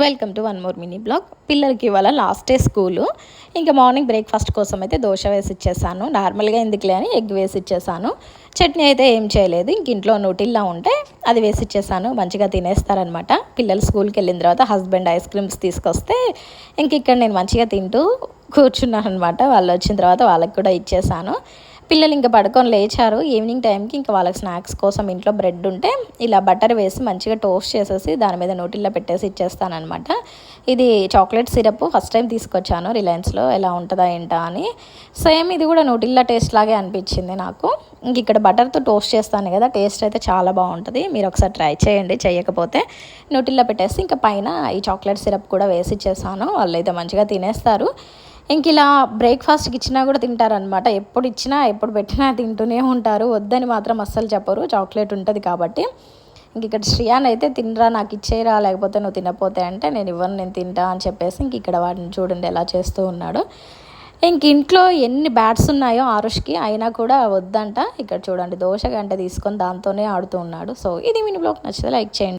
Welcome to one more mini blog. పిల్లలకి ఇవాళ last day school. ఇంకా మార్నింగ్ బ్రేక్ఫాస్ట్ కోసం అయితే దోశ వేసి ఇచ్చేసాను. నార్మల్గా ఎందుకులే అని ఎగ్ వేసి ఇచ్చేసాను. చట్నీ అయితే ఏం చేయలేదు. ఇంక ఇంట్లో నూటిల్లా ఉంటే అది వేసి ఇచ్చేసాను. మంచిగా తినేస్తారనమాట. పిల్లలు స్కూల్కి వెళ్ళిన తర్వాత హస్బెండ్ ఐస్ క్రీమ్స్ తీసుకొస్తే ఇంక ఇక్కడ నేను మంచిగా తింటూ కూర్చున్నాను అనమాట. వాళ్ళు వచ్చిన తర్వాత వాళ్ళకి కూడా ఇచ్చేసాను. పిల్లలు ఇంకా పడుకొని లేచారు. ఈవినింగ్ టైంకి ఇంకా వాళ్ళకి స్నాక్స్ కోసం ఇంట్లో బ్రెడ్ ఉంటే ఇలా బటర్ వేసి మంచిగా టోస్ట్ చేసేసి దాని మీద నోటిల్లో పెట్టేసి ఇచ్చేస్తానమాట. ఇది చాక్లెట్ సిరప్ ఫస్ట్ టైం తీసుకొచ్చాను రిలయన్స్లో, ఎలా ఉంటుందా ఏంటా అని. సేమ్ ఇది కూడా నోటిల్లా టేస్ట్ లాగే అనిపించింది నాకు. ఇంక ఇక్కడ బటర్తో టోస్ట్ చేస్తాను కదా, టేస్ట్ అయితే చాలా బాగుంటుంది. మీరు ఒకసారి ట్రై చేయండి, చేయకపోతే. నోటిల్లో పెట్టేసి ఇంకా పైన ఈ చాక్లెట్ సిరప్ కూడా వేసి ఇచ్చేసాను. వాళ్ళు అయితే మంచిగా తినేస్తారు. ఇంక ఇలా బ్రేక్ఫాస్ట్కి ఇచ్చినా కూడా తింటారనమాట. ఎప్పుడు ఇచ్చినా ఎప్పుడు పెట్టినా తింటూనే ఉంటారు. వద్దని మాత్రం అస్సలు చెప్పరు, చాక్లెట్ ఉంటుంది కాబట్టి. ఇంక ఇక్కడ శ్రియాన్ అయితే తినరా, నాకు ఇచ్చేయరా, లేకపోతే నువ్వు తినపోతే అంటే నేను ఇవ్వను, నేను తింటా అని చెప్పేసి ఇంక ఇక్కడ వాడిని చూడండి ఎలా చేస్తూ ఉన్నాడు. ఇంక ఇంట్లో ఎన్ని బ్యాట్స్ ఉన్నాయో ఆరుష్కి, అయినా కూడా వద్దంట. ఇక్కడ చూడండి దోశ గంట తీసుకొని దాంతోనే ఆడుతూ ఉన్నాడు. సో ఇది మినీ బ్లాగ్ నచ్చితే లైక్ చేయండి.